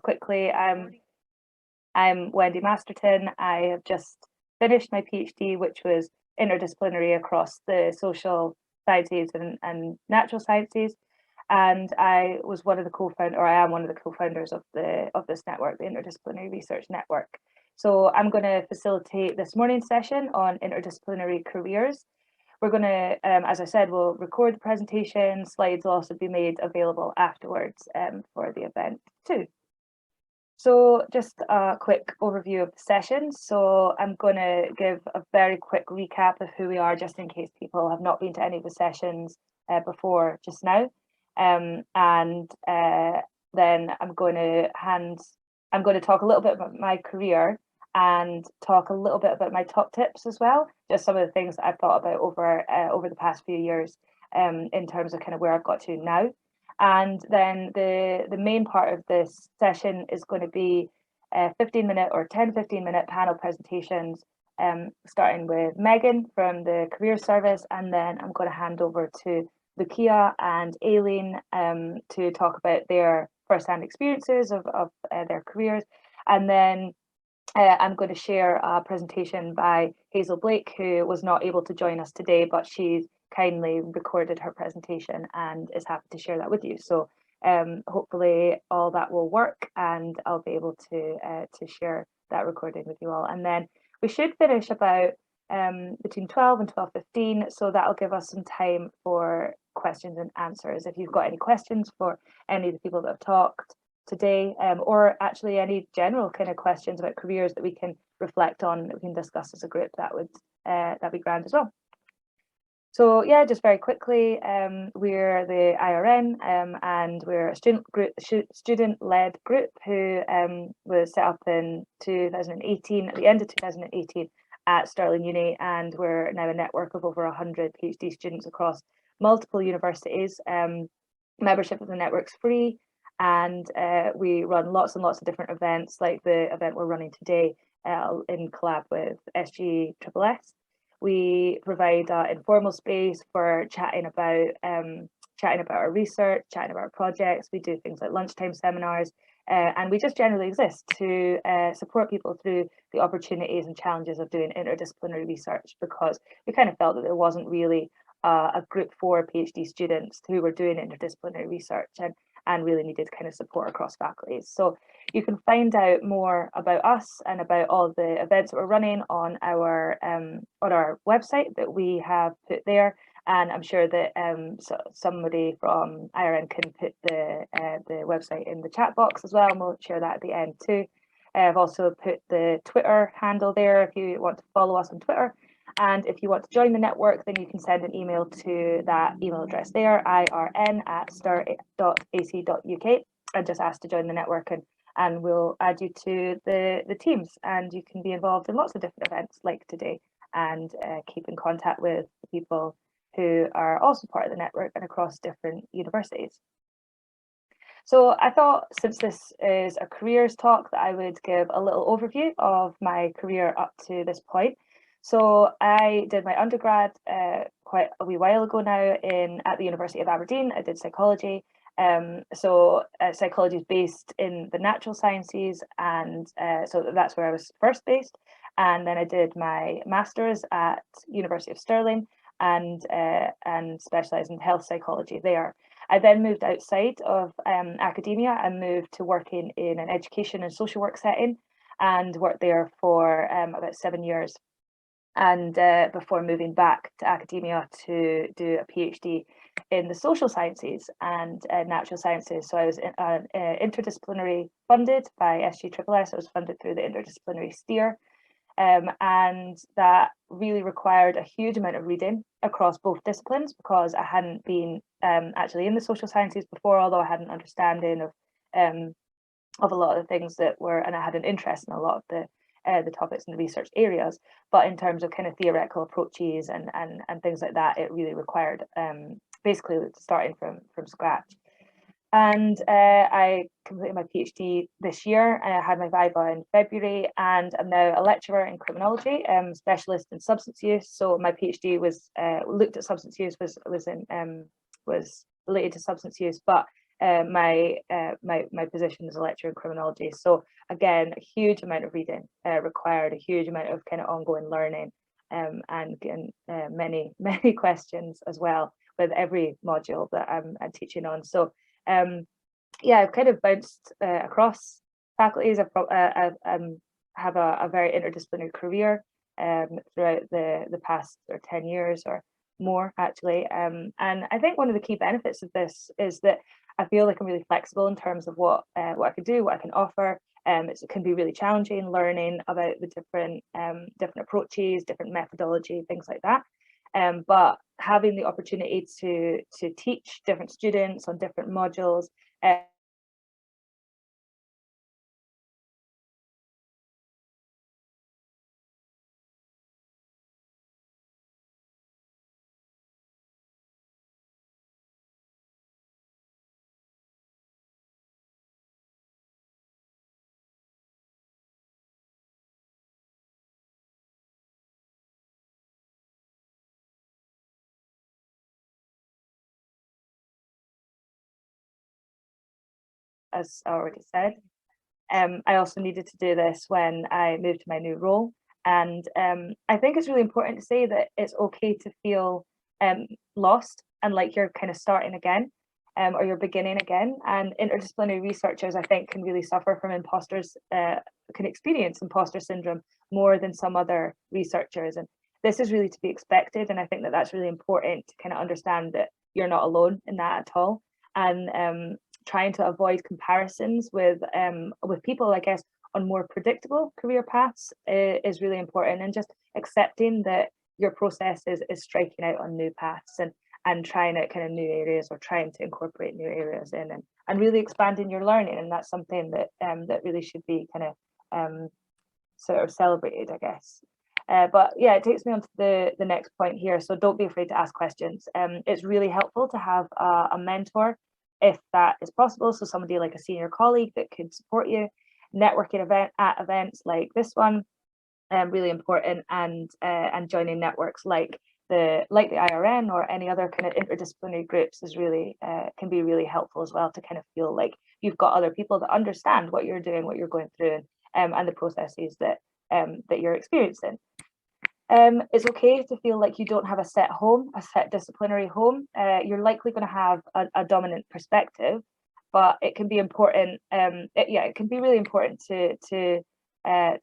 quickly, I'm Wendy Masterton. I have just finished my PhD, which was interdisciplinary across the social sciences and natural sciences. And I was one of the co-founders, or I am one of the co-founders of this network, the Interdisciplinary Research Network. So I'm going to facilitate this morning's session on interdisciplinary careers. We're going to, as I said, we'll record the presentation. Slides will also be made available afterwards for the event too. So just a quick overview of the session. So I'm going to give a very quick recap of who we are, just in case people have not been to any of the sessions before just now. Then I'm going to talk a little bit about my career and talk a little bit about my top tips as well, just some of the things that I've thought about over the past few years in terms of kind of where I've got to now. And then the main part of this session is going to be 15-minute or 10-15-minute panel presentations, starting with Megan from the Career Service, and then I'm going to hand over to Lucia and Aileen to talk about their first-hand experiences of their careers. And then I'm going to share a presentation by Hazel Blake, who was not able to join us today, but she's kindly recorded her presentation and is happy to share that with you. So hopefully all that will work and I'll be able to share that recording with you all. And then we should finish about between 12 and 12:15, so that'll give us some time for questions and answers. If you've got any questions for any of the people that have talked today, or actually any general kind of questions about careers that we can reflect on, that we can discuss as a group, that'd be grand as well. So yeah, just very quickly, we're the IRN and we're a student-led group who was set up in 2018, at the end of 2018 at Stirling Uni, and we're now a network of over 100 PhD students across multiple universities. Membership of the network's free, and we run lots and lots of different events, like the event we're running today in collab with SGSSS. We provide an informal space for chatting about our research, chatting about our projects. We do things like lunchtime seminars, and we just generally exist to support people through the opportunities and challenges of doing interdisciplinary research, because we kind of felt that there wasn't really a group for PhD students who were doing interdisciplinary research and really needed kind of support across faculties. So you can find out more about us and about all the events that we're running on our website that we have put there. And I'm sure that somebody from IRN can put the website in the chat box as well, and we'll share that at the end too. I've also put the Twitter handle there if you want to follow us on Twitter. And if you want to join the network, then you can send an email to that email address there, irn@stir.ac.uk, and just ask to join the network, and we'll add you to the teams, and you can be involved in lots of different events like today, and keep in contact with people who are also part of the network and across different universities. So I thought, since this is a careers talk, that I would give a little overview of my career up to this point. So I did my undergrad quite a wee while ago now at the University of Aberdeen. I did psychology. Psychology is based in the natural sciences, and so that's where I was first based. And then I did my master's at University of Stirling and specialised in health psychology there. I then moved outside of academia and moved to working in an education and social work setting, and worked there for about 7 years. And before moving back to academia to do a PhD in the social sciences and natural sciences. So I was interdisciplinary funded by SGSSS. I was funded through the interdisciplinary steer, and that really required a huge amount of reading across both disciplines, because I hadn't been actually in the social sciences before, although I had an understanding of a lot of the things that were, and I had an interest in a lot of the topics in the research areas, but in terms of kind of theoretical approaches and things like that, it really required basically starting from scratch. And I completed my PhD this year. I had my viva in February, and I'm now a lecturer in criminology, specialist in substance use. So my PhD was looked at substance use, was related to substance use, but my position as a lecturer in criminology. So again, a huge amount of reading required, a huge amount of kind of ongoing learning, and many questions as well with every module that I'm teaching on. So yeah, I've kind of bounced across faculties. I have a very interdisciplinary career throughout the past 10 years or more, actually. And I think one of the key benefits of this is that I feel like I'm really flexible in terms of what I can do, what I can offer. It can be really challenging learning about the different approaches, different methodology, things like that. But having the opportunity to teach different students on different modules, as I already said. I also needed to do this when I moved to my new role. And I think it's really important to say that it's okay to feel lost and like you're kind of starting again, or you're beginning again. And interdisciplinary researchers, I think, can really suffer from can experience imposter syndrome more than some other researchers. And this is really to be expected. And I think that that's really important to kind of understand that you're not alone in that at all. And trying to avoid comparisons with people, I guess, on more predictable career paths is really important, and just accepting that your process is striking out on new paths and trying out kind of new areas, or trying to incorporate new areas in, and really expanding your learning. And that's something that that really should be kind of sort of celebrated, I guess. But yeah, it takes me on to the next point here. So don't be afraid to ask questions. It's really helpful to have a mentor, if that is possible. So somebody like a senior colleague that could support you. Networking at events like this one, really important, and joining networks like the IRN or any other kind of interdisciplinary groups is really can be really helpful as well, to kind of feel like you've got other people that understand what you're doing, what you're going through, and the processes that you're experiencing. It's okay to feel like you don't have a set disciplinary home. You're likely going to have a dominant perspective, but it can be important. It can be really important to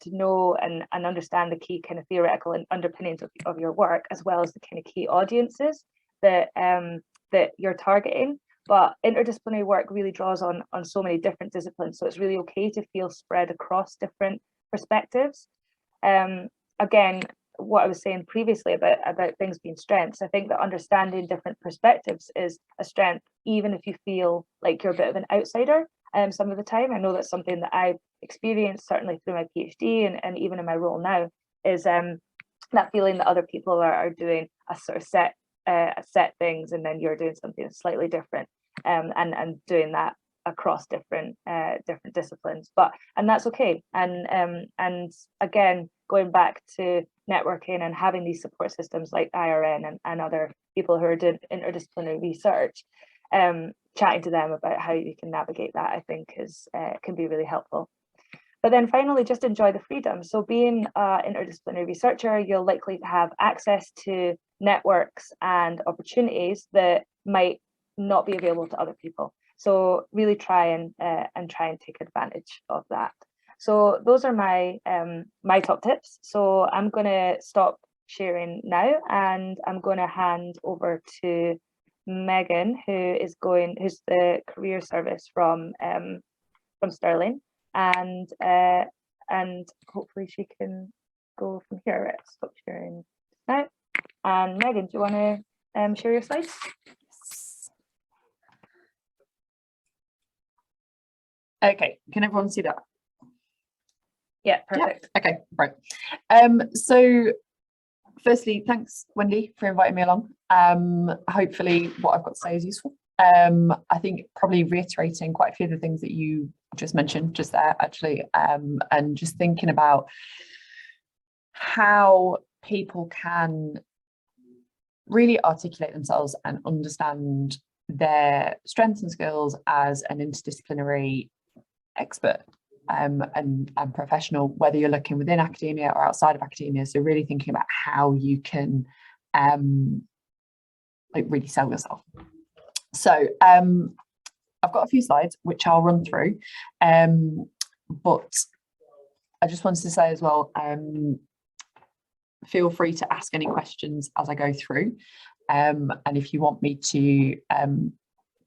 know and understand the key kind of theoretical and underpinnings of your work, as well as the kind of key audiences that you're targeting. But interdisciplinary work really draws on so many different disciplines, so it's really okay to feel spread across different perspectives. Again, what I was saying previously about things being strengths, I think that understanding different perspectives is a strength, even if you feel like you're a bit of an outsider some of the time. I know that's something that I've experienced, certainly through my PhD and even in my role now, is that feeling that other people are doing a sort of set things, and then you're doing something slightly different, and doing that across different disciplines. And that's okay. And again, going back to networking and having these support systems like IRN and other people who are doing interdisciplinary research, chatting to them about how you can navigate that, I think can be really helpful. But then finally, just enjoy the freedom. So being an interdisciplinary researcher, you'll likely have access to networks and opportunities that might not be available to other people. So really try and take advantage of that. So those are my top tips. So I'm going to stop sharing now, and I'm going to hand over to Megan, who's the career service from Stirling, and hopefully she can go from here. Right, stop sharing now. And Megan, do you want to share your slides? Okay, can everyone see that? Yeah, perfect. Yeah. Okay, right. So firstly, thanks, Wendy, for inviting me along. Hopefully what I've got to say is useful. I think probably reiterating quite a few of the things that you just mentioned just there, actually, and just thinking about how people can really articulate themselves and understand their strengths and skills as an interdisciplinary expert and professional, whether you're looking within academia or outside of academia. So really thinking about how you can like really sell yourself. So I've got a few slides which I'll run through, but I just wanted to say as well, feel free to ask any questions as I go through, and if you want me to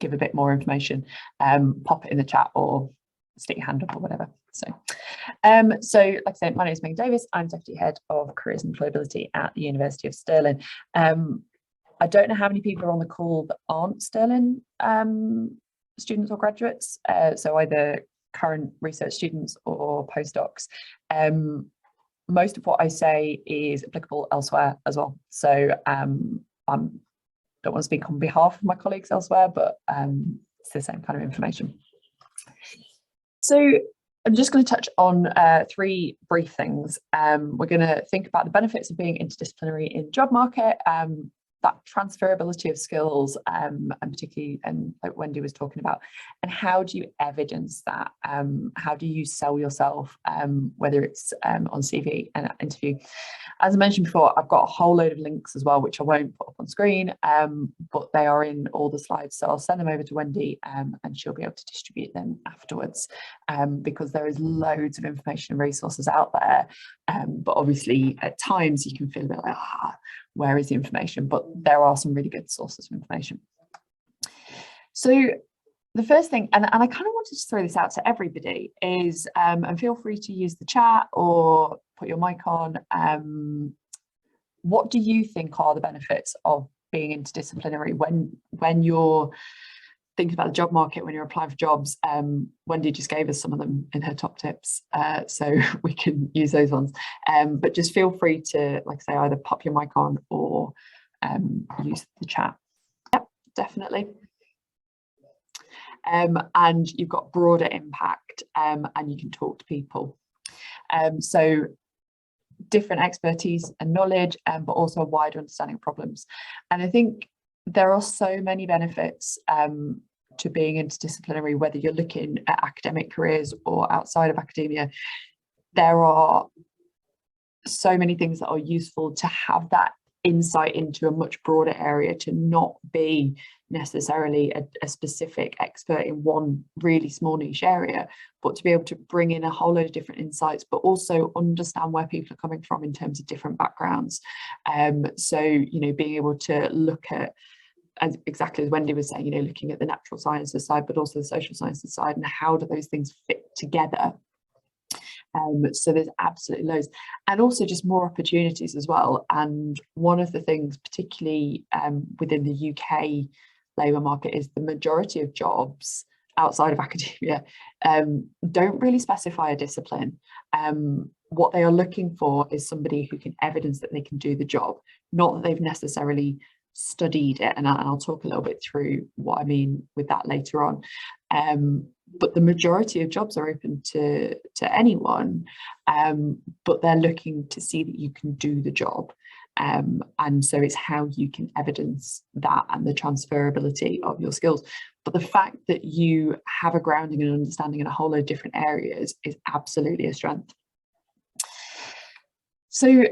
give a bit more information, pop it in the chat or stick your hand up or whatever. So like I said, my name is Megan Davis. I'm Deputy Head of Careers and Employability at the University of Stirling. I don't know how many people are on the call that aren't Stirling students or graduates, so either current research students or postdocs. Most of what I say is applicable elsewhere as well. So I don't want to speak on behalf of my colleagues elsewhere, but it's the same kind of information. So I'm just going to touch on three brief things. We're going to think about the benefits of being interdisciplinary in the job market, that transferability of skills, and particularly, and like Wendy was talking about, and how do you evidence that? How do you sell yourself, whether it's on CV and interview? As I mentioned before, I've got a whole load of links as well, which I won't put up on screen, but they are in all the slides. So I'll send them over to Wendy, and she'll be able to distribute them afterwards, because there is loads of information and resources out there. But obviously at times you can feel a bit like, where is the information? But there are some really good sources of information. So the first thing, and I kind of wanted to throw this out to everybody, is, and feel free to use the chat or put your mic on, what do you think are the benefits of being interdisciplinary when you're thinking about the job market, when you're applying for jobs? Wendy just gave us some of them in her top tips, so we can use those ones. But just feel free to, like I say, either pop your mic on or use the chat. Yep, definitely. And you've got broader impact, and you can talk to people. So different expertise and knowledge, but also a wider understanding of problems. And I think there are so many benefits to being interdisciplinary, whether you're looking at academic careers or outside of academia. There are so many things that are useful to have that insight into a much broader area, to not be necessarily a specific expert in one really small niche area, but to be able to bring in a whole load of different insights, but also understand where people are coming from in terms of different backgrounds. So, you know, being able to look at, as exactly as Wendy was saying, you know, looking at the natural sciences side, but also the social sciences side, and how do those things fit together. So there's absolutely loads, and also just more opportunities as well. And one of the things, particularly within the UK labour market, is the majority of jobs outside of academia don't really specify a discipline. What they are looking for is somebody who can evidence that they can do the job, not that they've necessarily studied it, and I'll talk a little bit through what I mean with that later on. But the majority of jobs are open to anyone, but they're looking to see that you can do the job. And so it's how you can evidence that and the transferability of your skills. But the fact that you have a grounding and understanding in a whole load of different areas is absolutely a strength. So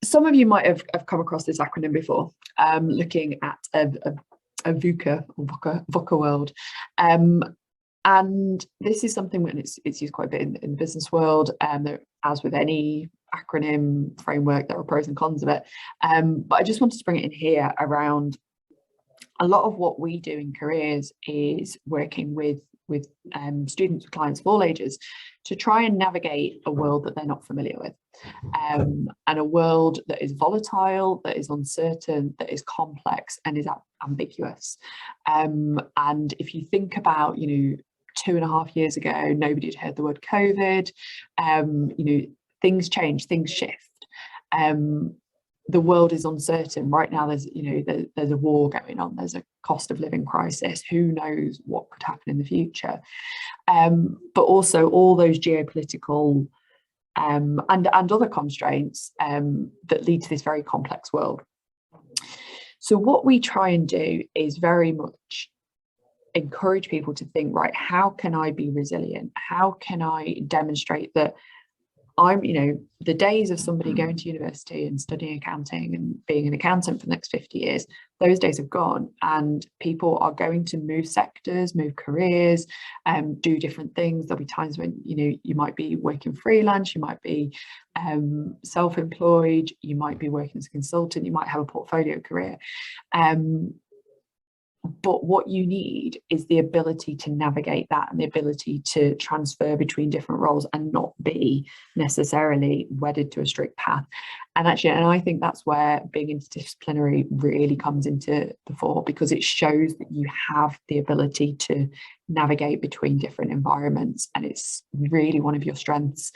some of you might have come across this acronym before, looking at a VUCA or VUCA world. And this is something when it's used quite a bit in the business world, as with any acronym framework, there are pros and cons of it. But I just wanted to bring it in here around a lot of what we do in careers is working with students, clients of all ages, to try and navigate a world that they're not familiar with, and a world that is volatile, that is uncertain, that is complex, and is ambiguous. And if you think about, you know, 2.5 years ago, nobody had heard the word COVID. You know, things change, things shift. The world is uncertain right now. There's, you know, there's a war going on. There's a cost of living crisis. Who knows what could happen in the future? But also all those geopolitical and other constraints that lead to this very complex world. So what we try and do is very much encourage people to think, right, how can I be resilient? How can I demonstrate that I'm, the days of somebody going to university and studying accounting and being an accountant for the next 50 years, those days have gone, and people are going to move sectors, move careers, do different things. There'll be times when, you might be working freelance, you might be self-employed, you might be working as a consultant, you might have a portfolio career. But what you need is the ability to navigate that and the ability to transfer between different roles and not be necessarily wedded to a strict path. And I think that's where being interdisciplinary really comes into the fore, because it shows that you have the ability to navigate between different environments, and it's really one of your strengths.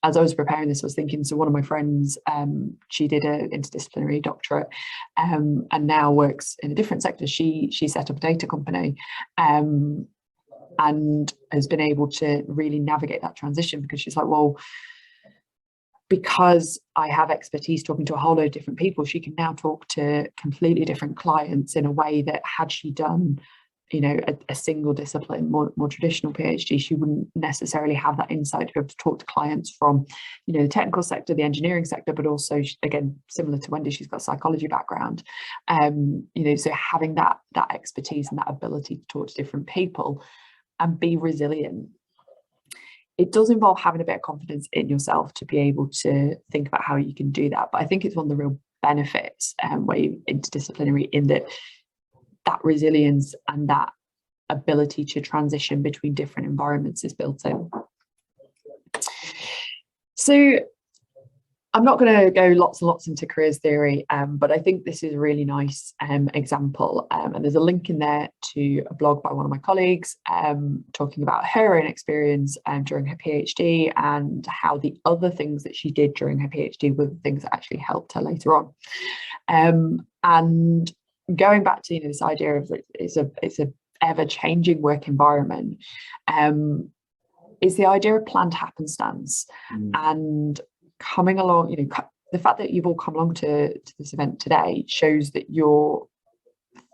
As I was preparing this, I was thinking, so one of my friends, she did an interdisciplinary doctorate, and now works in a different sector. She set up a data company, and has been able to really navigate that transition, because she's like, well, because I have expertise talking to a whole load of different people, she can now talk to completely different clients in a way that, had she done a single discipline, more traditional PhD, she wouldn't necessarily have that insight to be able to talk to clients from, the technical sector, the engineering sector, but also, again, similar to Wendy, she's got a psychology background. So having that expertise and that ability to talk to different people and be resilient, it does involve having a bit of confidence in yourself to be able to think about how you can do that. But I think it's one of the real benefits where you're interdisciplinary, in that resilience and that ability to transition between different environments is built in. So I'm not going to go lots and lots into careers theory, but I think this is a really nice example. And there's a link in there to a blog by one of my colleagues talking about her own experience during her PhD, and how the other things that she did during her PhD were the things that actually helped her later on. And going back to this idea of it's a ever-changing work environment, is the idea of planned happenstance. And coming along, the fact that you've all come along to this event today shows that you're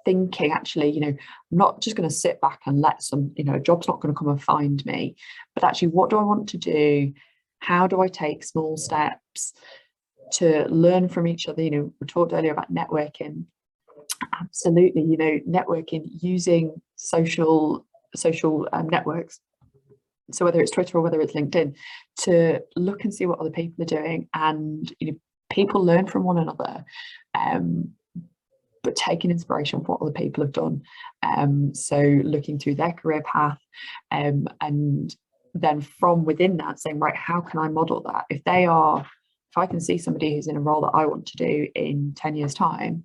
thinking, actually, I'm not just going to sit back and let a job's not going to come and find me, but actually, what do I want to do? How do I take small steps to learn from each other? We talked earlier about networking. Absolutely, networking using social networks, so whether it's Twitter or whether it's LinkedIn, to look and see what other people are doing, and people learn from one another, but taking inspiration from what other people have done, so looking through their career path, and then from within that saying, right, how can I model that? If I can see somebody who's in a role that I want to do in 10 years time,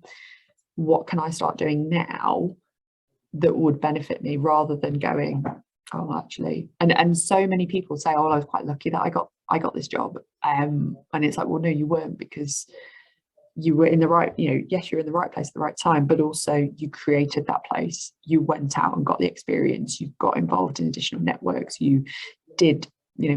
what can I start doing now that would benefit me, rather than going, oh, actually, and so many people say, oh, I was quite lucky that I got this job, and it's like, well, no, you weren't, because you were in the right, yes, you're in the right place at the right time, but also you created that place, you went out and got the experience, you got involved in additional networks, you did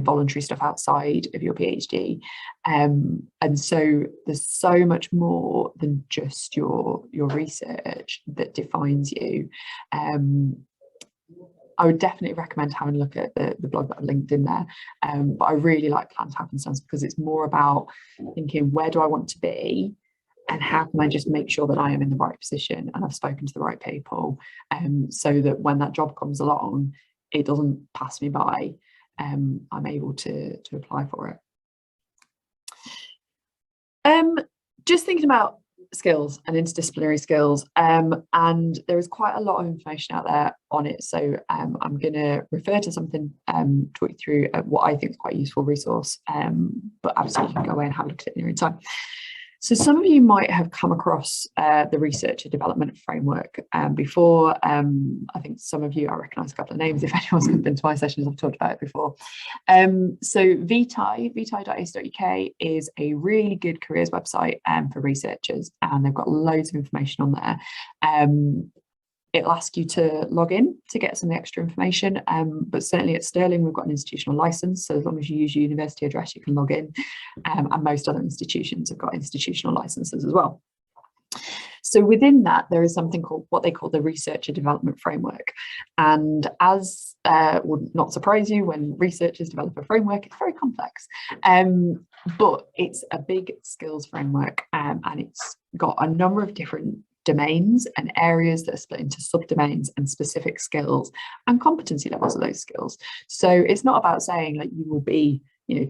voluntary stuff outside of your PhD, and so there's so much more than just your research that defines you. I would definitely recommend having a look at the blog that I've linked in there, but I really like planned happenstance, because it's more about thinking, where do I want to be, and how can I just make sure that I am in the right position and I've spoken to the right people, so that when that job comes along, it doesn't pass me by. I'm able to apply for it. Just thinking about skills and interdisciplinary skills, and there is quite a lot of information out there on it, so I'm going to refer to something, talk you through what I think is quite a useful resource, but absolutely you can go away and have a look at it in your own time. So some of you might have come across the Researcher Development Framework before. I think some of you, I recognise a couple of names. If anyone's been to my sessions, I've talked about it before. So vitae.ac.uk is a really good careers website for researchers, and they've got loads of information on there. It'll ask you to log in to get some extra information, but certainly at Stirling we've got an institutional licence, so as long as you use your university address you can log in, and most other institutions have got institutional licences as well. So within that, there is something called what they call the Researcher Development Framework. And as would not surprise you, when researchers develop a framework, it's very complex. But it's a big skills framework, and it's got a number of different domains and areas that are split into subdomains and specific skills and competency levels of those skills. So it's not about saying like you will be,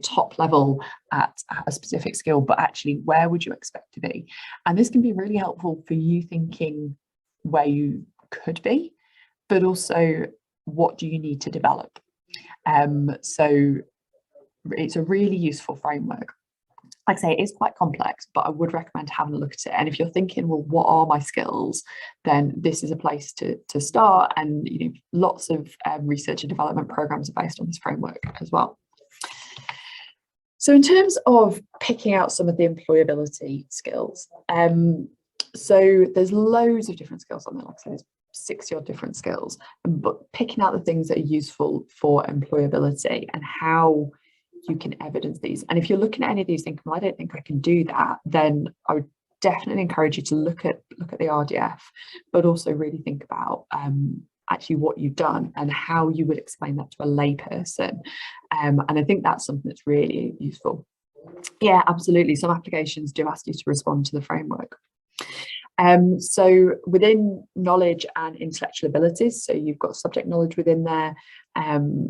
top level at a specific skill, but actually where would you expect to be? And this can be really helpful for you thinking where you could be, but also what do you need to develop? So it's a really useful framework. Like I say, it is quite complex, but I would recommend having a look at it. And if you're thinking, well, what are my skills? Then this is a place to start. And lots of research and development programs are based on this framework as well. So in terms of picking out some of the employability skills, so there's loads of different skills on there. Like I said, there's 60 odd different skills, but picking out the things that are useful for employability and how you can evidence these. And if you're looking at any of these thinking, well, I don't think I can do that, then I would definitely encourage you to look at the RDF, but also really think about actually what you've done and how you would explain that to a lay person. And I think that's something that's really useful. Yeah, absolutely. Some applications do ask you to respond to the framework. So within knowledge and intellectual abilities, so you've got subject knowledge within there,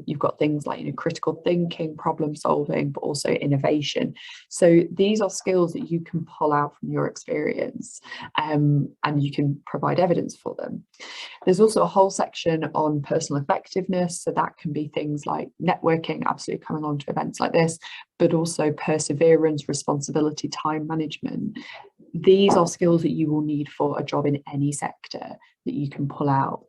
you've got things like critical thinking, problem solving, but also innovation. So these are skills that you can pull out from your experience, and you can provide evidence for them. There's also a whole section on personal effectiveness, so that can be things like networking, absolutely coming along to events like this, but also perseverance, responsibility, time management. These are skills that you will need for a job in any sector that you can pull out.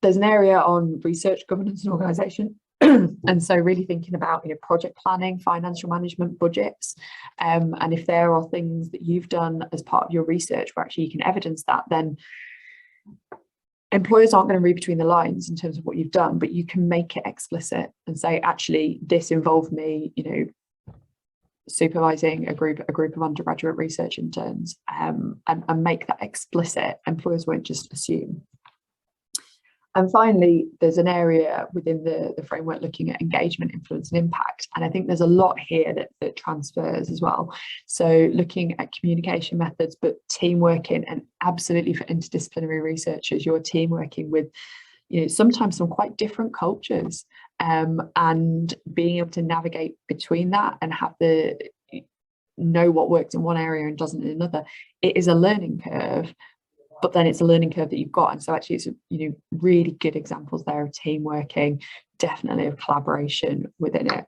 There's an area on research, governance and organisation. And so really thinking about project planning, financial management, budgets. And if there are things that you've done as part of your research where actually you can evidence that, then employers aren't going to read between the lines in terms of what you've done, but you can make it explicit and say, actually, this involved me, supervising a group of undergraduate research interns, and make that explicit. Employers won't just assume. And finally, there's an area within the framework looking at engagement, influence and impact. And I think there's a lot here that transfers as well. So looking at communication methods, but team working, and absolutely for interdisciplinary researchers, you're team working with sometimes some quite different cultures, and being able to navigate between that and have know what works in one area and doesn't in another. It is a learning curve, but then it's a learning curve that you've got. And so actually it's really good examples there of team working, definitely of collaboration within it.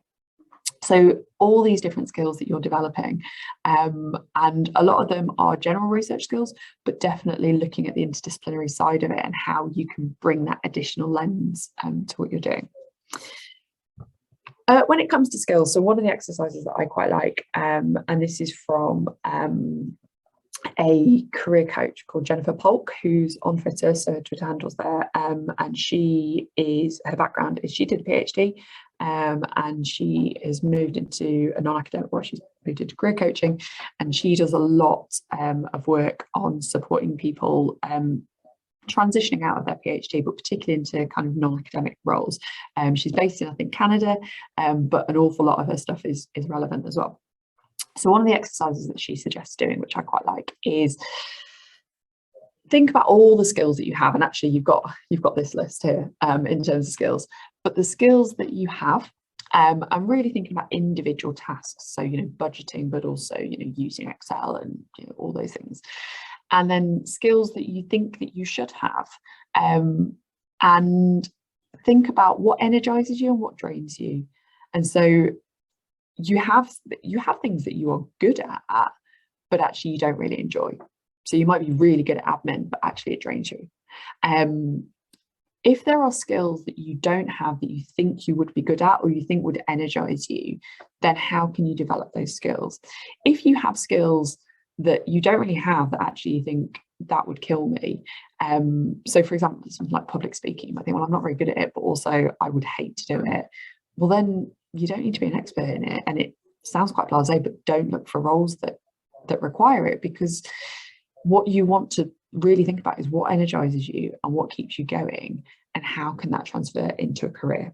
So all these different skills that you're developing, and a lot of them are general research skills, but definitely looking at the interdisciplinary side of it and how you can bring that additional lens to what you're doing. When it comes to skills, so one of the exercises that I quite like, and this is from a career coach called Jennifer Polk, who's on Twitter, so her Twitter handle's there, and her background is she did a PhD, and she has moved into a non-academic world. She's moved into career coaching, and she does a lot of work on supporting people transitioning out of their PhD, but particularly into kind of non-academic roles. She's based in, I think, Canada, but an awful lot of her stuff is relevant as well. So one of the exercises that she suggests doing, which I quite like, is think about all the skills that you have. And actually you've got this list here in terms of skills, but the skills that you have, I'm really thinking about individual tasks. So, budgeting, but also, using Excel and all those things. And then skills that you think that you should have, and think about what energizes you and what drains you. And so you have things that you are good at, but actually you don't really enjoy. So you might be really good at admin, but actually it drains you. If there are skills that you don't have that you think you would be good at or you think would energize you, then how can you develop those skills? If you have skills that you don't really have that actually you think that would kill me, so for example, something like public speaking, I think, well, I'm not very good at it, but also I would hate to do it. Well, then you don't need to be an expert in it, and it sounds quite blasé, but don't look for roles that require it, because what you want to really think about is what energizes you and what keeps you going, and how can that transfer into a career.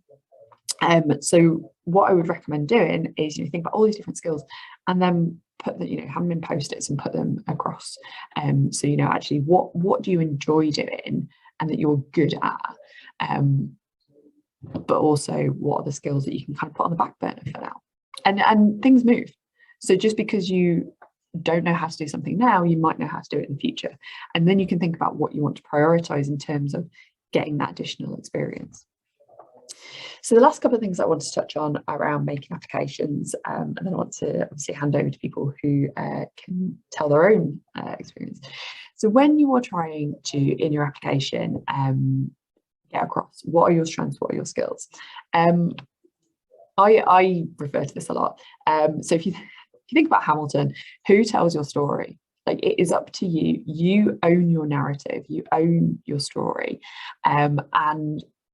So what I would recommend doing is, think about all these different skills, and then put the, have them in post-its and put them across. So actually what do you enjoy doing and that you're good at, but also what are the skills that you can kind of put on the back burner for now. And things move. So just because you don't know how to do something now, you might know how to do it in the future. And then you can think about what you want to prioritize in terms of getting that additional experience. So the last couple of things I want to touch on around making applications, and then I want to obviously hand over to people who can tell their own experience. So when you are trying to, in your application, get across what are your strengths, what are your skills, I refer to this a lot. So if you think about Hamilton, who tells your story? Like, it is up to you. You own your narrative, you own your story, and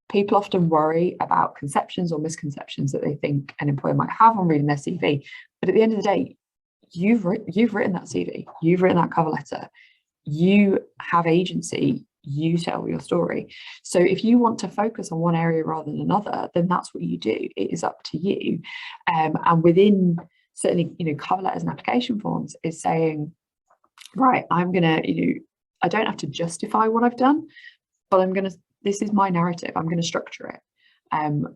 people often worry about conceptions or misconceptions that they think an employer might have on reading their CV. But at the end of the day, you've written that CV, you've written that cover letter, you have agency, you tell your story. So if you want to focus on one area rather than another, then that's what you do. It is up to you. And within certainly, cover letters and application forms is saying, right, I'm gonna, I don't have to justify what I've done, but this is my narrative. I'm going to structure it, and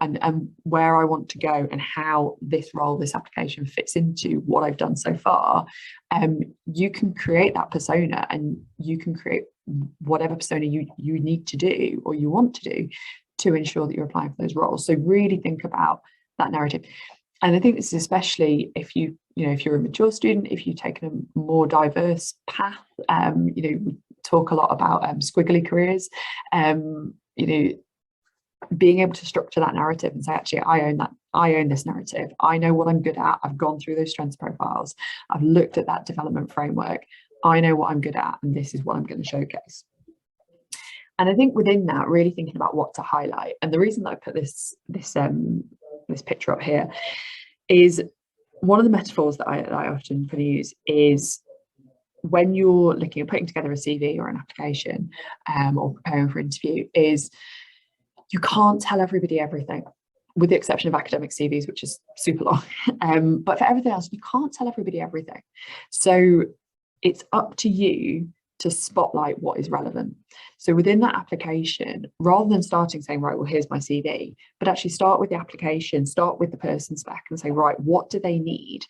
where I want to go and how this role, this application fits into what I've done so far. You can create that persona, and you can create whatever persona you need to do or you want to do to ensure that you're applying for those roles. So really think about that narrative. And I think this is especially if if you're a mature student, if you've taken a more diverse path. We talk a lot about squiggly careers. Being able to structure that narrative and say, actually, I own this narrative. I know what I'm good at. I've gone through those strengths profiles. I've looked at that development framework. I know what I'm good at, and this is what I'm going to showcase. And I think within that, really thinking about what to highlight. And the reason that I put this picture up here is one of the metaphors that I often use is when you're looking at putting together a CV or an application, or preparing for interview, is you can't tell everybody everything, with the exception of academic CVs, which is super long. But for everything else, you can't tell everybody everything. So it's up to you to spotlight what is relevant. So within that application, rather than starting saying, right, well, here's my CV, but actually start with the application, start with the person spec and say, right, what do they need?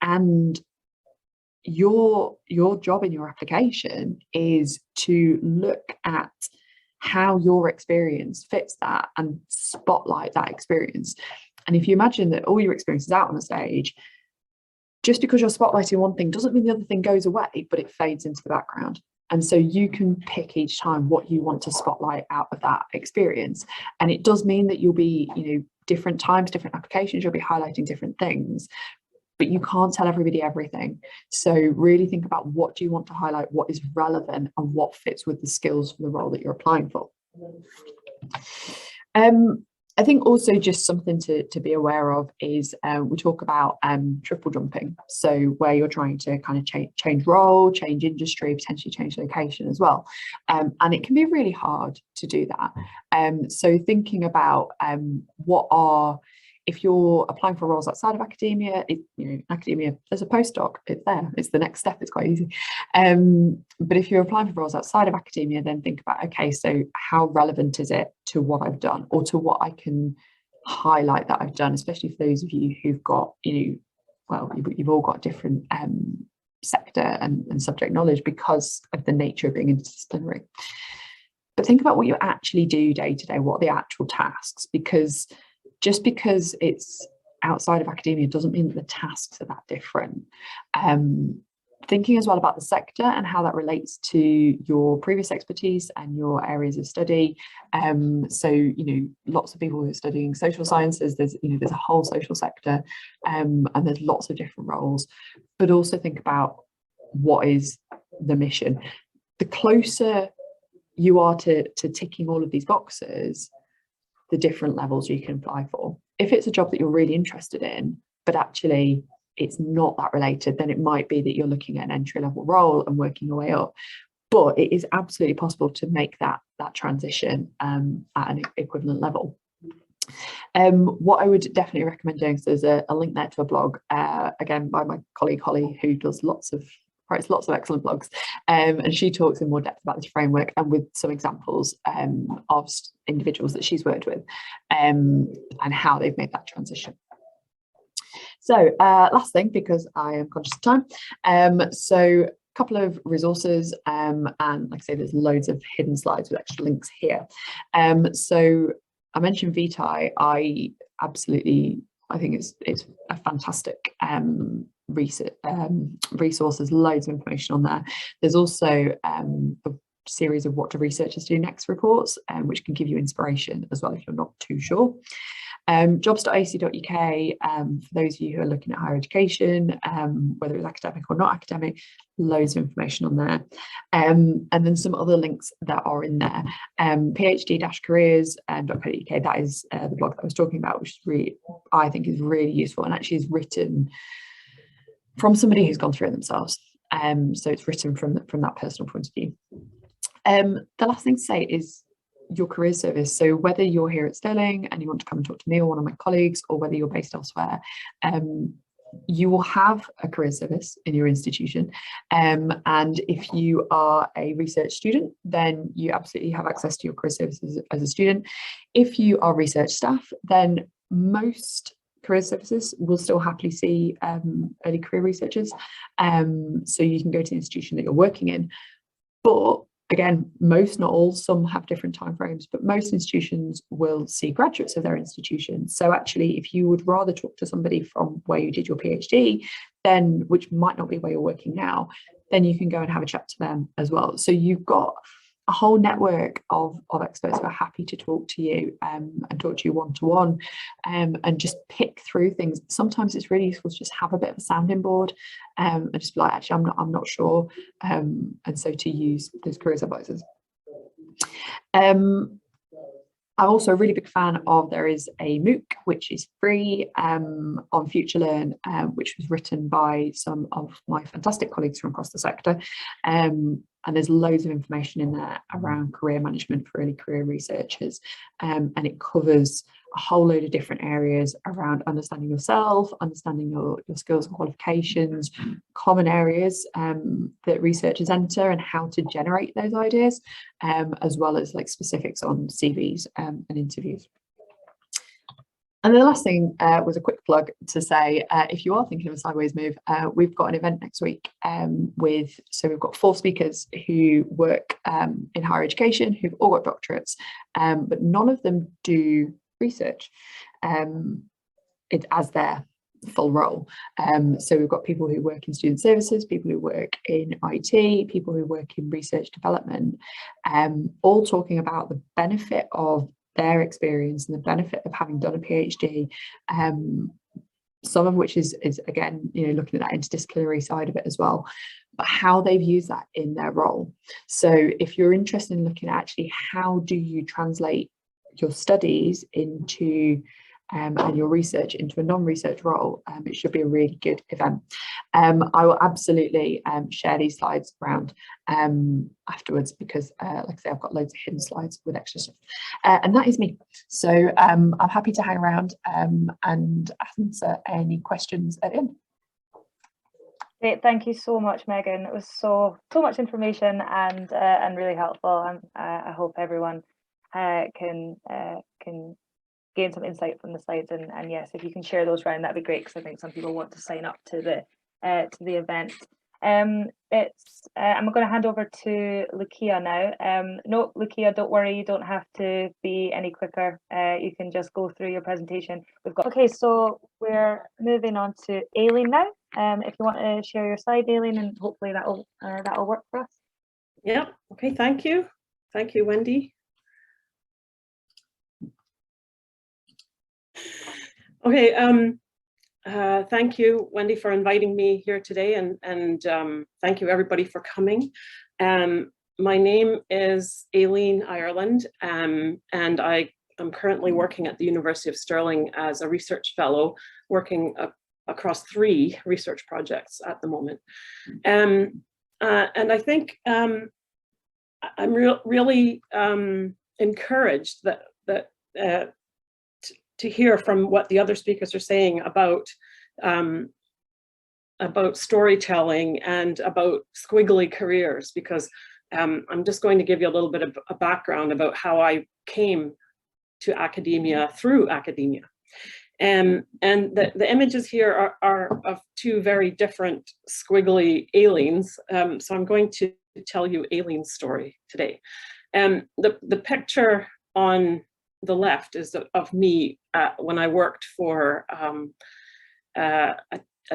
And your job in your application is to look at how your experience fits that and spotlight that experience. And if you imagine that all your experience is out on a stage, just because you're spotlighting one thing doesn't mean the other thing goes away, but it fades into the background. And so you can pick each time what you want to spotlight out of that experience. And it does mean that you'll be, different times, different applications, you'll be highlighting different things, but you can't tell everybody everything. So really think about what do you want to highlight, what is relevant, and what fits with the skills for the role that you're applying for. I think also just something to be aware of is we talk about triple jumping. So where you're trying to kind of change role, change industry, potentially change location as well. And it can be really hard to do that. So thinking about if you're applying for roles outside of academia, academia, there's a postdoc, it's there, it's the next step, it's quite easy. But if you're applying for roles outside of academia, then think about, okay, so how relevant is it to what I've done or to what I can highlight that I've done, especially for those of you who've got, you've all got different sector and subject knowledge because of the nature of being interdisciplinary. But think about what you actually do day to day, what are the actual tasks, because just because it's outside of academia doesn't mean that the tasks are that different. Thinking as well about the sector and how that relates to your previous expertise and your areas of study. So, lots of people who are studying social sciences, there's a whole social sector, and there's lots of different roles, but also think about what is the mission. The closer you are to ticking all of these boxes, the different levels you can apply for. If it's a job that you're really interested in, but actually it's not that related, then it might be that you're looking at an entry-level role and working your way up. But it is absolutely possible to make that transition at an equivalent level. What I would definitely recommend doing, so there's a link there to a blog, again by my colleague Holly, who does writes lots of excellent blogs, and she talks in more depth about this framework and with some examples of individuals that she's worked with, and how they've made that transition. So last thing, because I am conscious of time, so a couple of resources, and like I say, there's loads of hidden slides with extra links here. So I mentioned Vitae. I think it's a fantastic resource. There's loads of information on there. There's also a series of What Do Researchers Do Next reports, which can give you inspiration as well if you're not too sure. Jobs.ac.uk, for those of you who are looking at higher education, whether it's academic or not academic, loads of information on there. And then some other links that are in there. phd-careers.co.uk, that is the blog that I was talking about, which is really, I think, is really useful, and actually is written from somebody who's gone through it themselves. So it's written from that personal point of view. The last thing to say is your career service. So whether you're here at Stirling and you want to come and talk to me or one of my colleagues, or whether you're based elsewhere, you will have a career service in your institution. And if you are a research student, then you absolutely have access to your career services as a student. If you are research staff, then most career services will still happily see early career researchers. So you can go to the institution that you're working in. But again, most, not all, some have different timeframes, but most institutions will see graduates of their institution. So actually, if you would rather talk to somebody from where you did your PhD, then, which might not be where you're working now, then you can go and have a chat to them as well. So you've got a whole network of experts who are happy to talk to you and talk to you one-to-one, and just pick through things. Sometimes it's really useful to just have a bit of a sounding board, and just be like, actually, I'm not sure, and so to use those careers advisors. I'm also a really big fan of, there is a MOOC which is free on FutureLearn, which was written by some of my fantastic colleagues from across the sector. And there's loads of information in there around career management for early career researchers. And it covers a whole load of different areas around understanding yourself, understanding your skills and qualifications, common areas that researchers enter and how to generate those ideas, as well as like specifics on CVs and interviews. And then the last thing was a quick plug to say, if you are thinking of a sideways move, we've got an event next week so we've got 4 speakers who work in higher education, who've all got doctorates, but none of them do research as their full role. So we've got people who work in student services, people who work in IT, people who work in research development, all talking about the benefit of their experience and the benefit of having done a PhD, some of which is again, looking at that interdisciplinary side of it as well, but how they've used that in their role. So if you're interested in looking at actually how do you translate your studies into and your research into a non-research role, it should be a really good event. I will absolutely share these slides around afterwards, because like I say, I've got loads of hidden slides with extra stuff, and that is me. So I'm happy to hang around and answer any questions at the end. Great, thank you so much, Megan. It was so much information and really helpful. I hope everyone can gain some insight from the slides, and yes, if you can share those around, that'd be great, because I think some people want to sign up to the event. I'm going to hand over to Lucia now. No, Lucia, don't worry, you don't have to be any quicker. You can just go through your presentation. Okay, so we're moving on to Aileen now. If you want to share your slide, Aileen, and hopefully that'll work for us. Yeah. Okay. Thank you, Wendy. Okay, thank you, Wendy, for inviting me here today, and thank you everybody for coming. My name is Aileen Ireland, and I am currently working at the University of Stirling as a research fellow, working across 3 research projects at the moment. And I think I'm really encouraged that to hear from what the other speakers are saying about storytelling and about squiggly careers, because I'm just going to give you a little bit of a background about how I came to academia through academia. And the images here are of 2 very different squiggly Aileen's. So I'm going to tell you Aileen's story today. The picture on the left is of me when I worked for a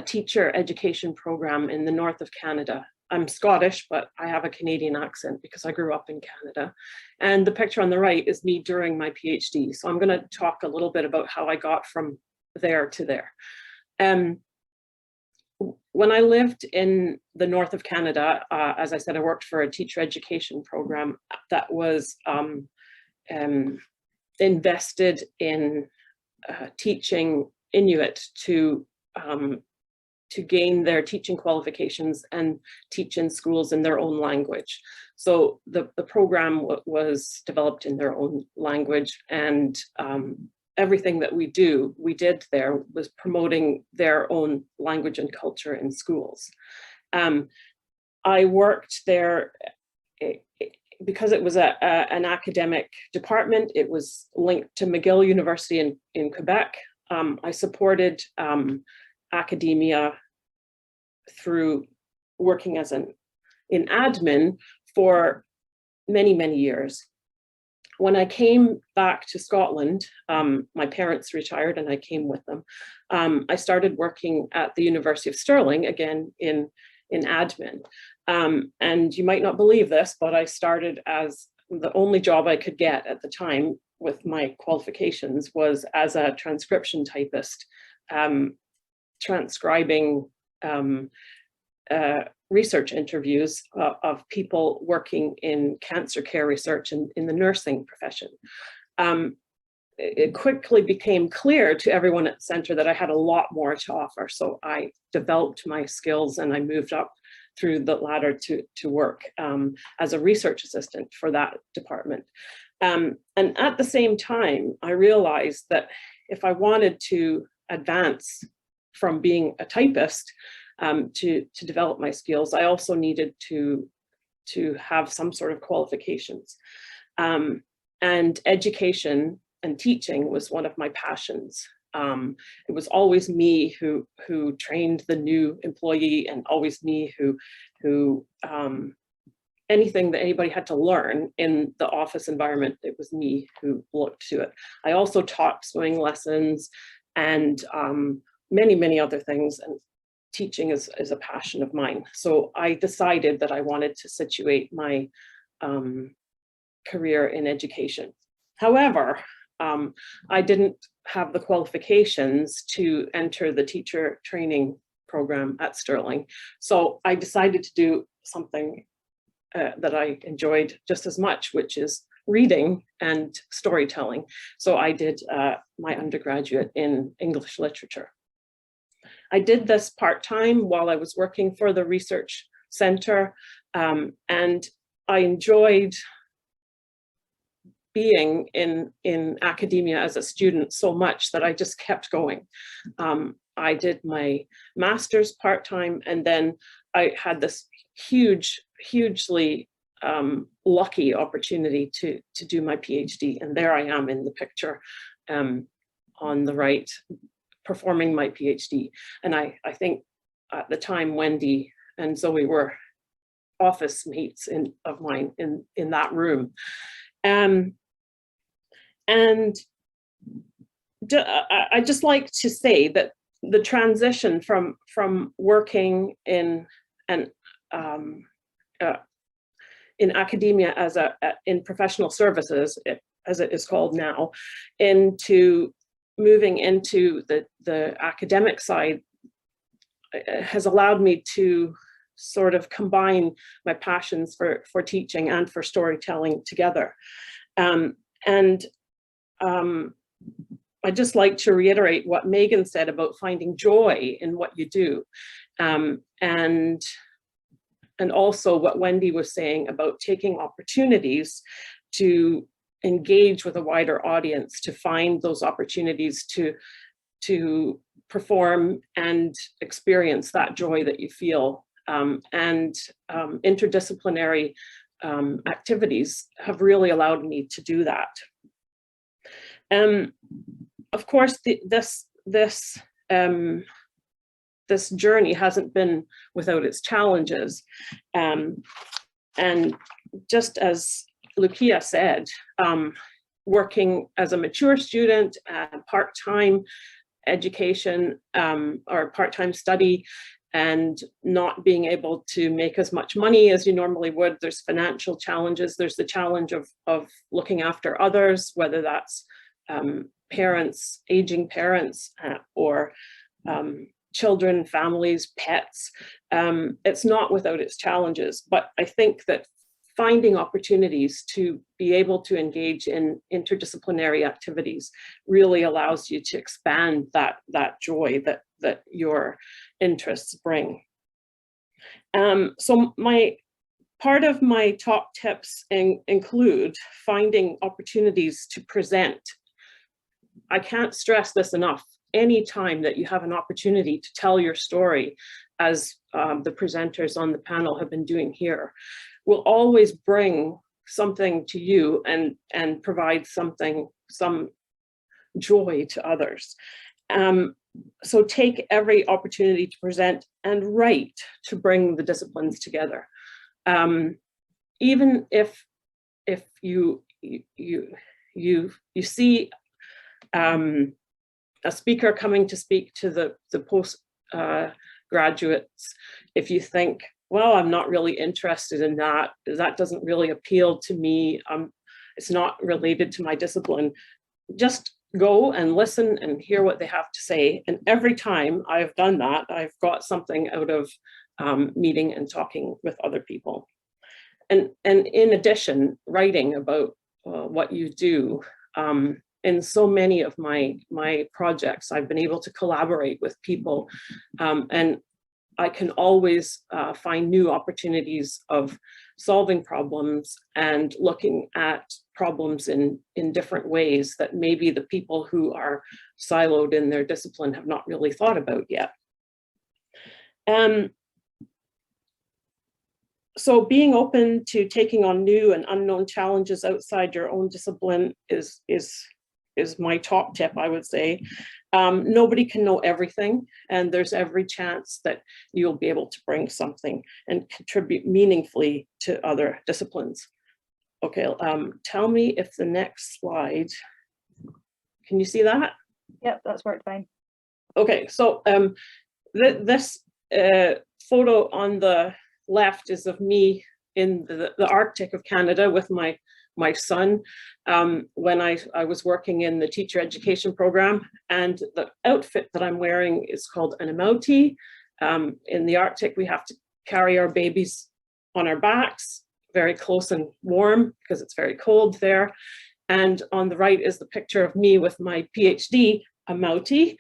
teacher education program in the north of Canada. I'm Scottish, but I have a Canadian accent because I grew up in Canada. And the picture on the right is me during my PhD. So I'm going to talk a little bit about how I got from there to there. When I lived in the north of Canada, as I said, I worked for a teacher education program that was invested in teaching Inuit to gain their teaching qualifications and teach in schools in their own language. So the program was developed in their own language, and everything that we did there was promoting their own language and culture in schools. I worked there because it was an academic department. It was linked to McGill University in Quebec. I supported academia through working in admin for many, many years. When I came back to Scotland, my parents retired and I came with them. I started working at the University of Stirling, again in admin. And you might not believe this, but I started as the only job I could get at the time with my qualifications was as a transcription typist, transcribing research interviews of people working in cancer care research and in the nursing profession. It quickly became clear to everyone at the center that I had a lot more to offer. So I developed my skills and I moved up through the ladder to work as a research assistant for that department. And at the same time, I realized that if I wanted to advance from being a typist to develop my skills, I also needed to have some sort of qualifications. And education and teaching was one of my passions. It was always me who trained the new employee, and always me who anything that anybody had to learn in the office environment, it was me who looked to it. I also taught swimming lessons and many, many other things, and teaching is a passion of mine. So I decided that I wanted to situate my career in education. However, I didn't have the qualifications to enter the teacher training program at Stirling. So I decided to do something that I enjoyed just as much, which is reading and storytelling. So I did my undergraduate in English literature. I did this part-time while I was working for the research center, and I enjoyed being in academia as a student so much that I just kept going. I did my master's part-time, and then I had this hugely lucky opportunity to do my PhD, and there I am in the picture on the right, performing my PhD. And I think at the time Wendy and Zoe were office mates of mine in that room. And I just like to say that the transition from working in academia in professional services, as it is called now, into moving into the academic side has allowed me to sort of combine my passions for teaching and for storytelling together. I'd just like to reiterate what Megan said about finding joy in what you do. And also what Wendy was saying about taking opportunities to engage with a wider audience, to find those opportunities to perform and experience that joy that you feel. And interdisciplinary activities have really allowed me to do that. Of course, this journey hasn't been without its challenges. And just as Lucia said, working as a mature student, part-time education or part-time study, and not being able to make as much money as you normally would, there's financial challenges. There's the challenge of looking after others, whether that's parents, aging parents, or children, families, pets. It's not without its challenges, but I think that finding opportunities to be able to engage in interdisciplinary activities really allows you to expand that joy that your interests bring. So part of my top tips include finding opportunities to present. I can't stress this enough. Any time that you have an opportunity to tell your story, as the presenters on the panel have been doing here, will always bring something to you and provide some joy to others. So take every opportunity to present and write to bring the disciplines together. Even if you see a speaker coming to speak to the post graduates, if you think, well, I'm not really interested in that, that doesn't really appeal to me, it's not related to my discipline, just go and listen and hear what they have to say. And every time I've done that, I've got something out of meeting and talking with other people. And in addition, writing about what you do. In so many of my projects, I've been able to collaborate with people, and I can always find new opportunities of solving problems and looking at problems in different ways that maybe the people who are siloed in their discipline have not really thought about yet. So being open to taking on new and unknown challenges outside your own discipline is my top tip, I would say. Nobody can know everything, and there's every chance that you'll be able to bring something and contribute meaningfully to other disciplines. Okay, tell me if the next slide, can you see that? Yep, that's worked fine. Okay, so this photo on the left is of me in the Arctic of Canada with my son when I was working in the teacher education program, and the outfit that I'm wearing is called an amouti. In the Arctic, we have to carry our babies on our backs, very close and warm because it's very cold there. And on the right is the picture of me with my PhD amouti,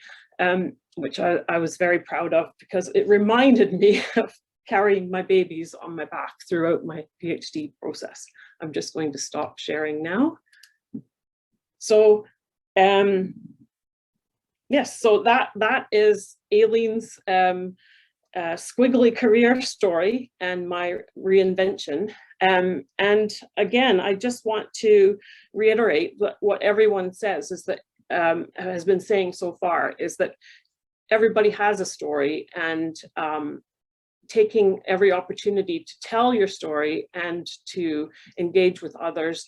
which I was very proud of because it reminded me of carrying my babies on my back throughout my PhD process. I'm just going to stop sharing now. So, yes, so that is Aileen's squiggly career story and my reinvention. And again, I just want to reiterate what everyone says is that has been saying so far, is that everybody has a story, and taking every opportunity to tell your story and to engage with others,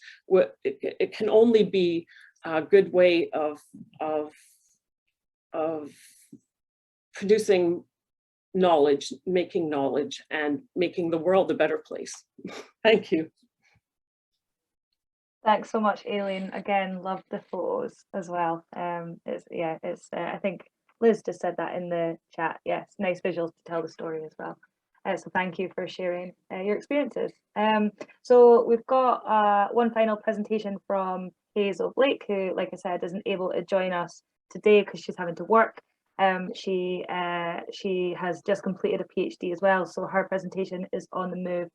it can only be a good way of producing knowledge, and making the world a better place. Thank you. Thanks so much, Aileen. Again, love the photos as well. I think Liz just said that in the chat. Yes, nice visuals to tell the story as well. So thank you for sharing your experiences. So we've got one final presentation from Hazel Blake, who, like I said, isn't able to join us today because she's having to work. She has just completed a PhD as well, so her presentation is on the move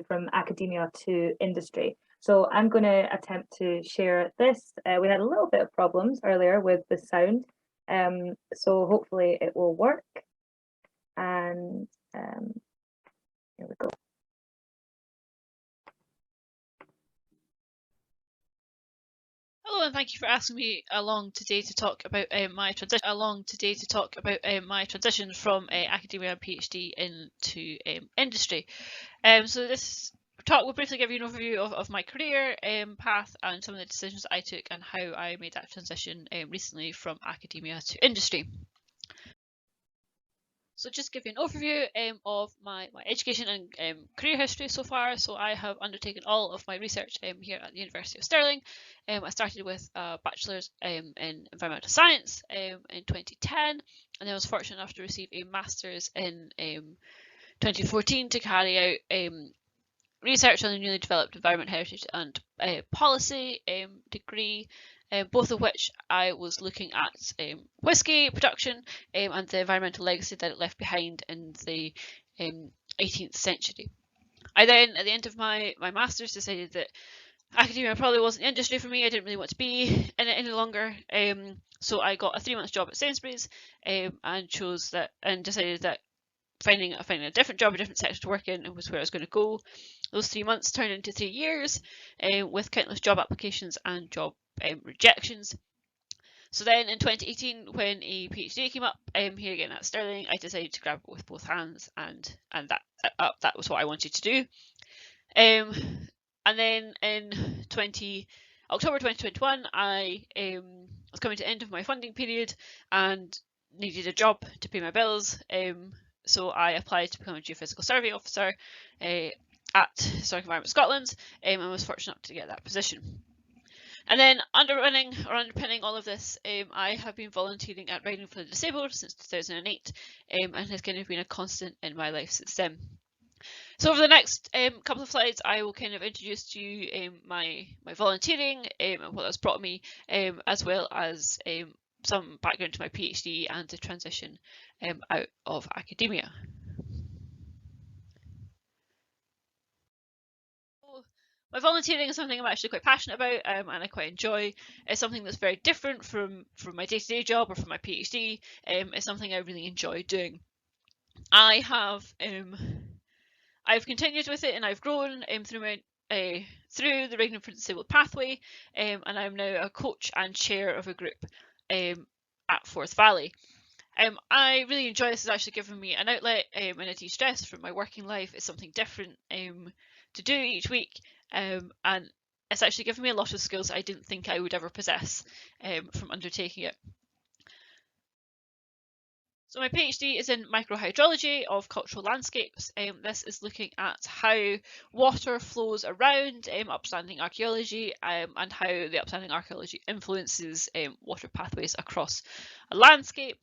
from academia to industry. So I'm going to attempt to share this. We had a little bit of problems earlier with the sound, so hopefully it will work. And here we go. Hello, and thank you for asking me along today to talk about my transition from academia and PhD into industry. So this talk will briefly give you an overview of my career path and some of the decisions I took and how I made that transition recently from academia to industry. So just give you an overview of my education and career history so far. So I have undertaken all of my research here at the University of Stirling. I started with a bachelor's in environmental science in 2010, and then I was fortunate enough to receive a master's in 2014 to carry out research on the newly developed environment, heritage and policy degree, both of which I was looking at whisky production and the environmental legacy that it left behind in the 18th century. I then, at the end of my master's, decided that academia probably wasn't the industry for me. I didn't really want to be in it any longer. So I got a 3-month job at Sainsbury's and decided that finding a different job, a different sector to work in, was where I was going to go. Those 3 months turned into 3 years with countless job applications and job rejections. So then in 2018, when a PhD came up here again at Stirling, I decided to grab it with both hands, and that was what I wanted to do. And then in October 2021, I was coming to the end of my funding period and needed a job to pay my bills. So I applied to become a geophysical survey officer at Historic Environment Scotland and was fortunate enough to get that position. And then underpinning all of this, I have been volunteering at Riding for the Disabled since 2008 and has kind of been a constant in my life since then. So over the next couple of slides, I will kind of introduce to you my volunteering and what that's brought me, as well as some background to my PhD and the transition out of academia. My volunteering is something I'm actually quite passionate about and I quite enjoy. It's something that's very different from my day-to-day job or from my PhD. It's something I really enjoy doing. I've continued with it and I've grown through the Riding for the Disabled pathway, and I'm now a coach and chair of a group at Forth Valley. I really enjoy this. It's actually given me an outlet and a de-stress from my working life. It's something different to do each week, and it's actually given me a lot of skills I didn't think I would ever possess from undertaking it. So my PhD is in microhydrology of cultural landscapes. This is looking at how water flows around upstanding archaeology and how the upstanding archaeology influences water pathways across a landscape.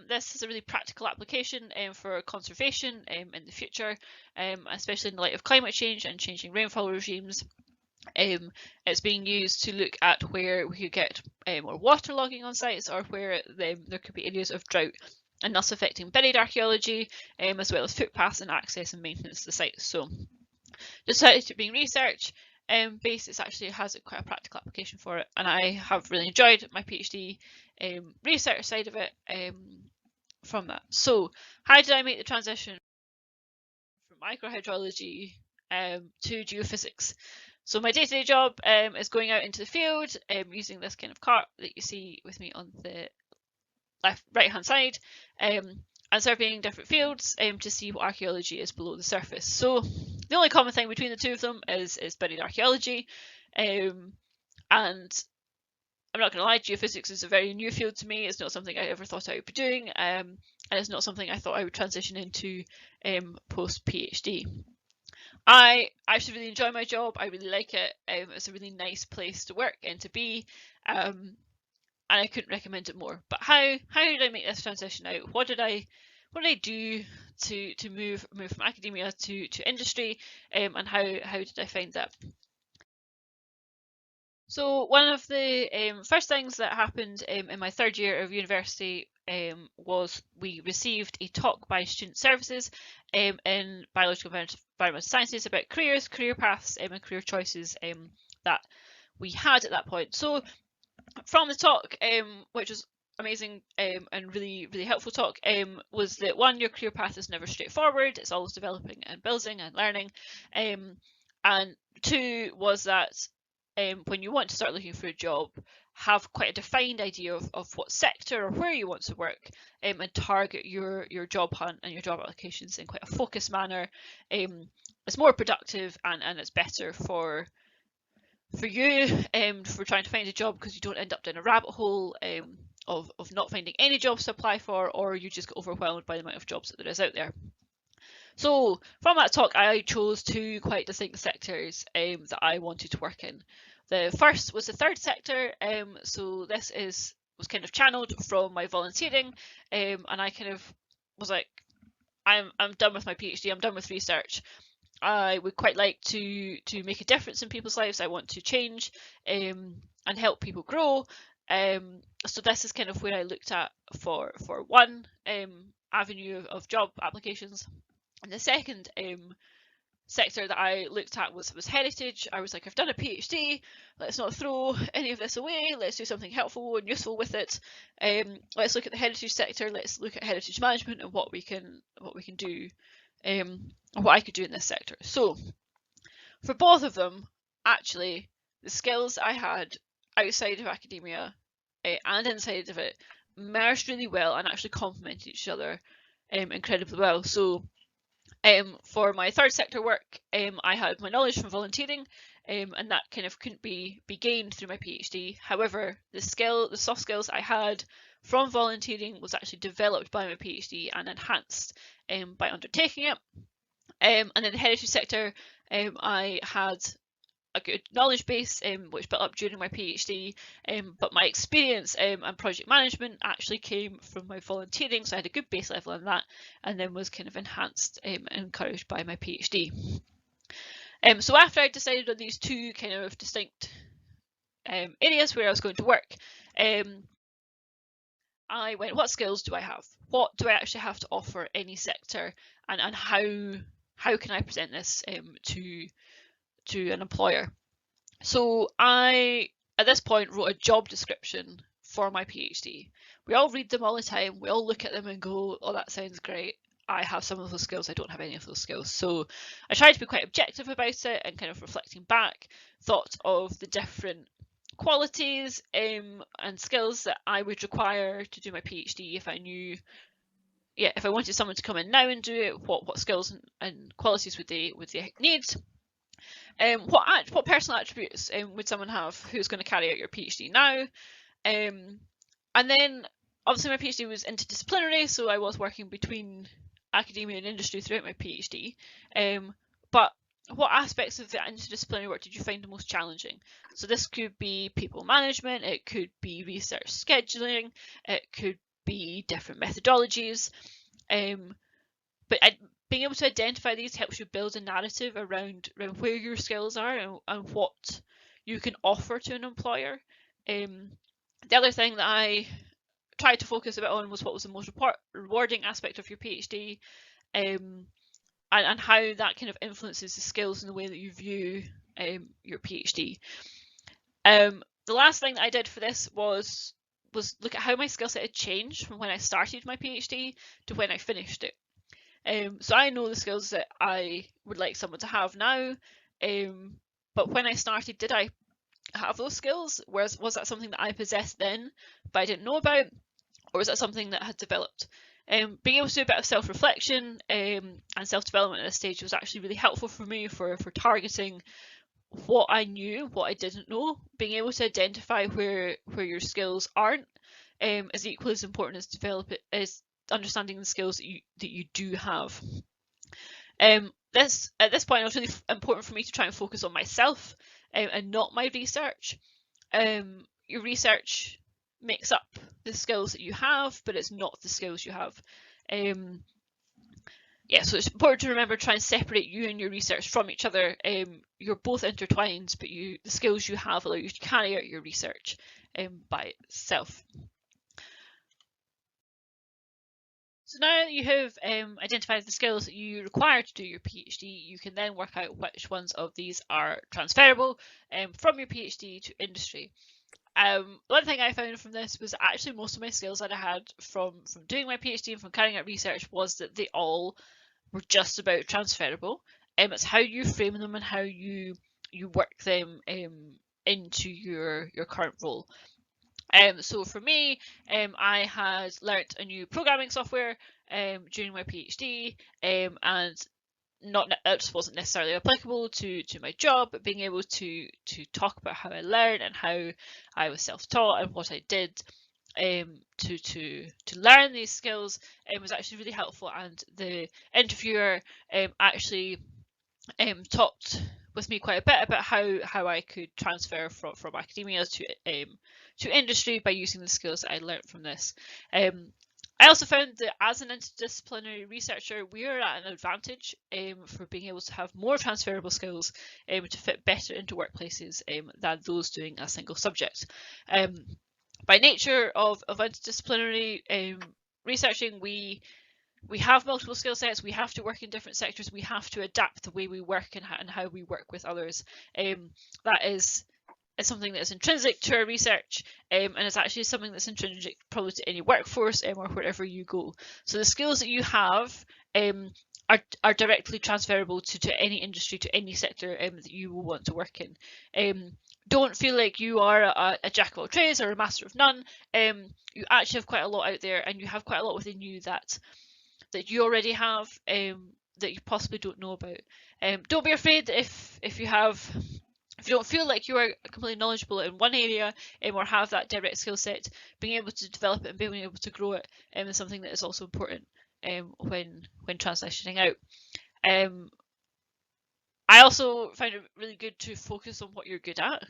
This is a really practical application for conservation in the future, especially in the light of climate change and changing rainfall regimes. It's being used to look at where we could get more waterlogging on sites or where there could be areas of drought, and thus affecting buried archaeology, as well as footpaths and access and maintenance to the site. So despite it being research based, it actually has quite a practical application for it, and I have really enjoyed my PhD research side of it from that. So how did I make the transition from microhydrology to geophysics? So my day-to-day job is going out into the field using this kind of cart that you see with me on the right hand side, and surveying different fields to see what archaeology is below the surface. So the only common thing between the two of them is buried archaeology, and I'm not going to lie, geophysics is a very new field to me. It's not something I ever thought I would be doing, and it's not something I thought I would transition into post PhD. I actually really enjoy my job. I really like it. It's a really nice place to work and to be. And I couldn't recommend it more. But how did I make this transition out? What did I do to move from academia to industry, and how did I find that? So one of the first things that happened in my third year of university was we received a talk by Student Services in Biological and Environmental Sciences about careers, career paths and career choices that we had at that point. So from the talk, which was amazing and really helpful talk, was that one, your career path is never straightforward. It's always developing and building and learning. And two was that when you want to start looking for a job, have quite a defined idea of what sector or where you want to work and target your job hunt and your job applications in quite a focused manner. It's more productive and it's better for you for trying to find a job, because you don't end up down a rabbit hole of not finding any jobs to apply for, or you just get overwhelmed by the amount of jobs that there is out there. So from that talk, I chose two quite distinct sectors that I wanted to work in. The first was the third sector. So this was kind of channeled from my volunteering, and I kind of was like, I'm done with my PhD. I'm done with research. I would quite like to make a difference in people's lives. I want to change and help people grow. So this is kind of where I looked at for one avenue of job applications. And the second sector that I looked at was heritage. I was like, I've done a PhD, let's not throw any of this away, let's do something helpful and useful with it. Let's look at the heritage sector, let's look at heritage management and what we can do, what I could do in this sector. So for both of them, actually, the skills I had outside of academia and inside of it merged really well and actually complemented each other incredibly well. So for my third sector work, I had my knowledge from volunteering, and that kind of couldn't be gained through my PhD. However, the soft skills I had from volunteering was actually developed by my PhD and enhanced by undertaking it. And in the heritage sector, I had a good knowledge base which built up during my PhD, but my experience and project management actually came from my volunteering, so I had a good base level in that, and then was kind of enhanced and encouraged by my PhD. So after I decided on these two kind of distinct areas where I was going to work, I went, what skills do I have? What do I actually have to offer any sector, and how can I present this to an employer? So I, at this point, wrote a job description for my PhD. We all read them all the time. We all look at them and go, oh, that sounds great. I have some of those skills. I don't have any of those skills. So I tried to be quite objective about it and kind of reflecting back, thought of the different qualities and skills that I would require to do my PhD if I knew, if I wanted someone to come in now and do it, what skills and qualities would they need? What personal attributes would someone have who's going to carry out your PhD now? And then obviously my PhD was interdisciplinary, so I was working between academia and industry throughout my PhD. But what aspects of the interdisciplinary work did you find the most challenging? So this could be people management, it could be research scheduling, it could be different methodologies. But being able to identify these helps you build a narrative around where your skills are and what you can offer to an employer. The other thing that I tried to focus a bit on was what was the most rewarding aspect of your PhD, and how that kind of influences the skills and the way that you view your PhD. The last thing that I did for this was look at how my skill set had changed from when I started my PhD to when I finished it. So I know the skills that I would like someone to have now, but when I started, did I have those skills? Was that something that I possessed then but I didn't know about, or was that something that had developed? Being able to do a bit of self-reflection and self-development at this stage was actually really helpful for me for targeting what I knew, what I didn't know. Being able to identify where your skills aren't is equally as important as understanding the skills that you do have. At this point, it was really important for me to try and focus on myself and not my research. Your research makes up the skills that you have, but it's not the skills you have. yeah, so it's important to remember try and separate you and your research from each other. You're both intertwined, but the skills you have allow you to carry out your research by itself. So now that you have identified the skills that you require to do your PhD, you can then work out which ones of these are transferable from your PhD to industry. One thing I found from this was actually most of my skills that I had from doing my PhD and from carrying out research was that they all were just about transferable. It's how you frame them and how you work them into your current role. So for me, I had learnt a new programming software during my PhD, and it just wasn't necessarily applicable to my job, but being able to talk about how I learned and how I was self-taught and what I did to learn these skills was actually really helpful. And the interviewer actually talked with me quite a bit about how I could transfer from academia to industry by using the skills that I learned from this. I also found that as an interdisciplinary researcher, we are at an advantage for being able to have more transferable skills to fit better into workplaces than those doing a single subject. By nature of interdisciplinary researching, we have multiple skill sets, we have to work in different sectors, we have to adapt the way we work and how we work with others. That is something that is intrinsic to our research, and it's actually something that's intrinsic probably to any workforce or wherever you go. So the skills that you have are directly transferable to any industry, to any sector that you will want to work in. Don't feel like you are a jack of all trades or a master of none. You actually have quite a lot out there, and you have quite a lot within you that you already have that you possibly don't know about. Don't be afraid if you don't feel like you are completely knowledgeable in one area or have that direct skill set. Being able to develop it and being able to grow it is something that is also important when transitioning out. I also find it really good to focus on what you're good at.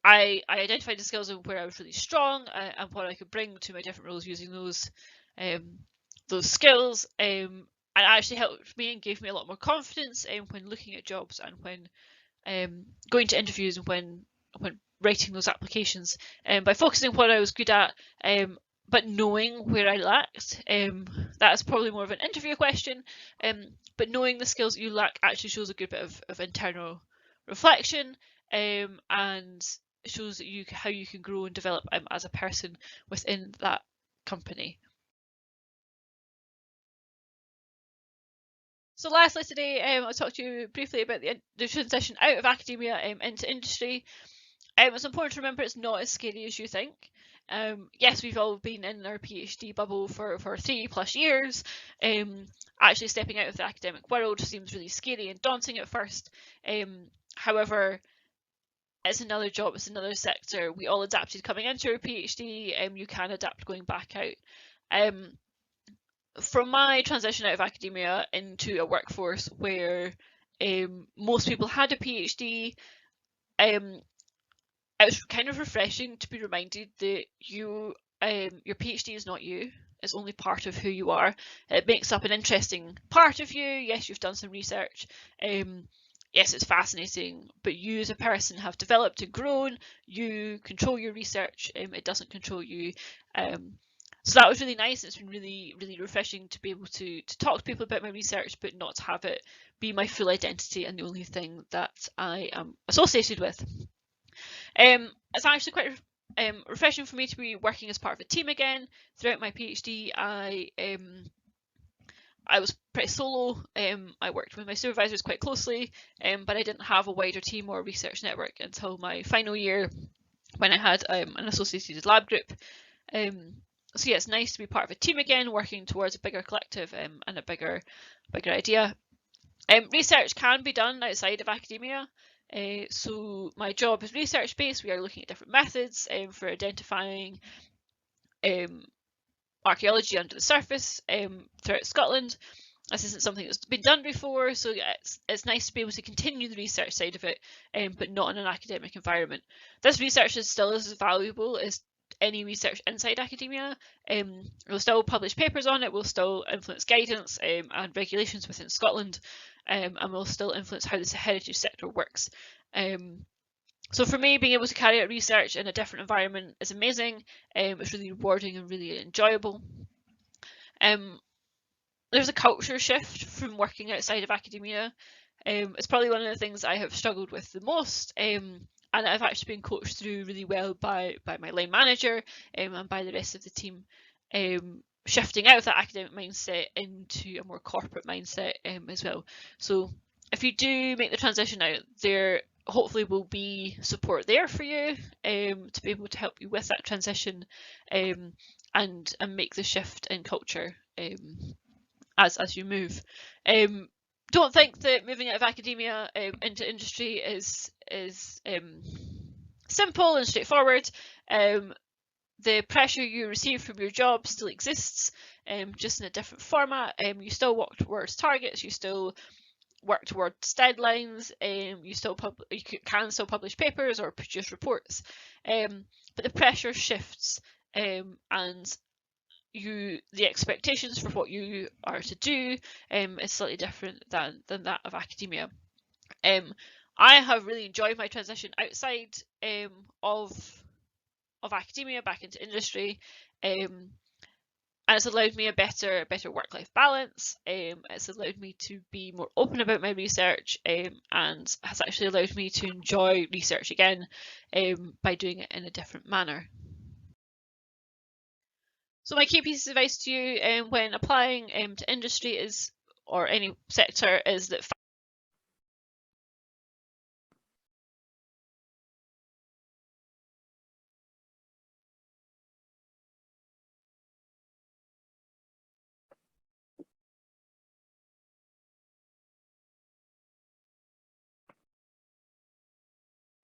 I identified the skills of where I was really strong and what I could bring to my different roles using those skills. And it actually helped me and gave me a lot more confidence when looking at jobs and when going to interviews and when writing those applications. By focusing on what I was good at, but knowing where I lacked. That's probably more of an interview question, but knowing the skills that you lack actually shows a good bit of internal reflection, and shows that how you can grow and develop as a person within that company. So lastly today, I'll talk to you briefly about the transition out of academia into industry. It's important to remember it's not as scary as you think. Yes, we've all been in our PhD bubble for 3+ years. Actually stepping out of the academic world seems really scary and daunting at first. However, it's another job, it's another sector. We all adapted coming into our PhD, you can adapt going back out. From my transition out of academia into a workforce where most people had a PhD, it was kind of refreshing to be reminded that your PhD is not you. It's only part of who you are. It makes up an interesting part of you. Yes, you've done some research. Yes, it's fascinating, but you as a person have developed and grown. You control your research. It doesn't control you. So that was really nice. It's been really, really refreshing to be able to talk to people about my research, but not to have it be my full identity and the only thing that I am associated with. It's actually quite refreshing for me to be working as part of a team again. Throughout my PhD, I was pretty solo. I worked with my supervisors quite closely, but I didn't have a wider team or research network until my final year when I had an associated lab group. So yeah, it's nice to be part of a team again, working towards a bigger collective and a bigger idea. Research can be done outside of academia. So my job is research based. We are looking at different methods for identifying archaeology under the surface throughout Scotland. This isn't something that's been done before, so yeah, it's nice to be able to continue the research side of it, but not in an academic environment. This research is still as valuable as any research inside academia. We'll still publish papers on it, we'll still influence guidance and regulations within Scotland, and we'll still influence how the heritage sector works. So for me, being able to carry out research in a different environment is amazing. It's really rewarding and really enjoyable. There's a culture shift from working outside of academia. It's probably one of the things I have struggled with the most, and I've actually been coached through really well by my line manager and by the rest of the team, shifting out of that academic mindset into a more corporate mindset as well. So if you do make the transition out, there hopefully will be support there for you to be able to help you with that transition and make the shift in culture as you move. Don't think that moving out of academia into industry is simple and straightforward. The pressure you receive from your job still exists, just in a different format. You still work towards targets, you still work towards deadlines, you can still publish papers or produce reports, but the pressure shifts, and the expectations for what you are to do is slightly different than that of academia. I have really enjoyed my transition outside of academia back into industry, and it's allowed me a better work-life balance. It's allowed me to be more open about my research, and has actually allowed me to enjoy research again by doing it in a different manner. So my key piece of advice to you when applying to industry is, or any sector, is that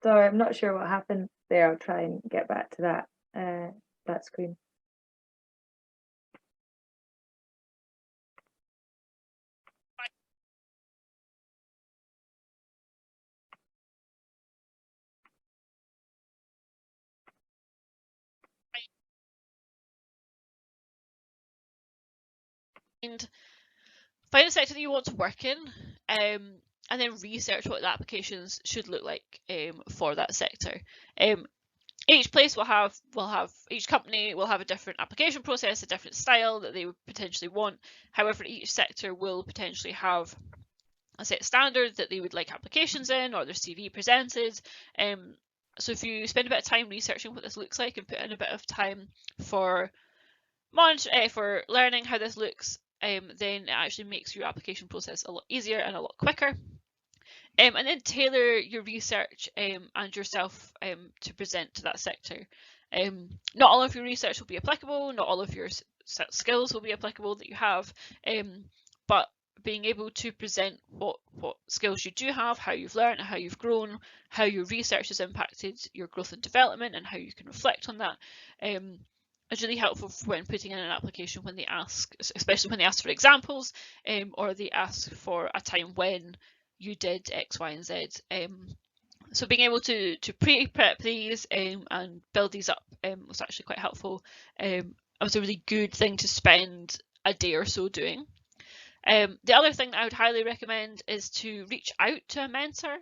Sorry, I'm not sure what happened there. I'll try and get back to that screen. Find a sector that you want to work in, and then research what the applications should look like for that sector. Each place each company will have a different application process, a different style that they would potentially want. However, each sector will potentially have a set standard that they would like applications in, or their CV presented. So if you spend a bit of time researching what this looks like and put in a bit of time for learning how this looks, then it actually makes your application process a lot easier and a lot quicker. And then tailor your research and yourself to present to that sector. Not all of your research will be applicable, not all of your skills will be applicable that you have, but being able to present what skills you do have, how you've learned, how you've grown, how your research has impacted your growth and development, and how you can reflect on that, is really helpful when putting in an application, when they ask, especially when they ask for examples, or they ask for a time when you did X, Y, and Z. So being able to pre-prep these and build these up was actually quite helpful. It was a really good thing to spend a day or so doing. The other thing that I would highly recommend is to reach out to a mentor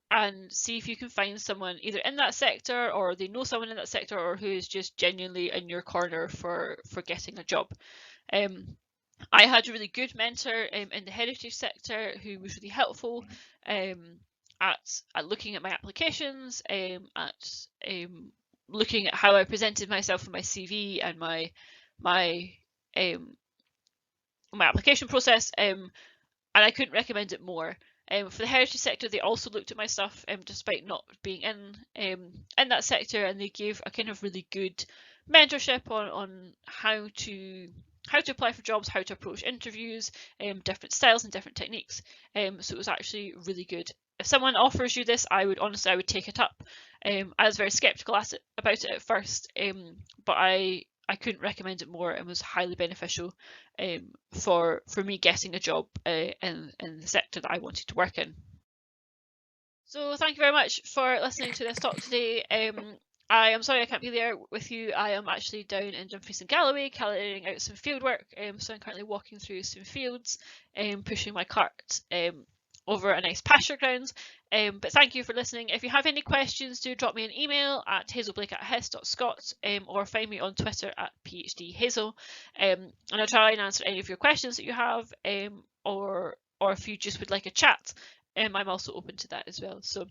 and see if you can find someone either in that sector, or they know someone in that sector, or who is just genuinely in your corner for getting a job. I had a really good mentor in the heritage sector who was really helpful at looking at my applications, at looking at how I presented myself in my CV and my application process, and I couldn't recommend it more. For the heritage sector, they also looked at my stuff despite not being in that sector, and they gave a kind of really good mentorship on how to apply for jobs, how to approach interviews, different styles and different techniques. So it was actually really good. If someone offers you this, I would take it up. I was very skeptical about it at first, but I couldn't recommend it more, and was highly beneficial for me getting a job in the sector that I wanted to work in. So thank you very much for listening to this talk today. I am sorry I can't be there with you. I am actually down in Dumfries and Galloway carrying out some field work. So I'm currently walking through some fields and pushing my cart over a nice pasture grounds. But thank you for listening. If you have any questions, do drop me an email at hazelblake@hes.scot or find me on Twitter at PhDHazel. And I'll try and answer any of your questions that you have, or if you just would like a chat, I'm also open to that as well. So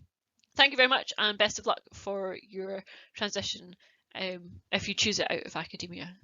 thank you very much and best of luck for your transition if you choose it out of academia.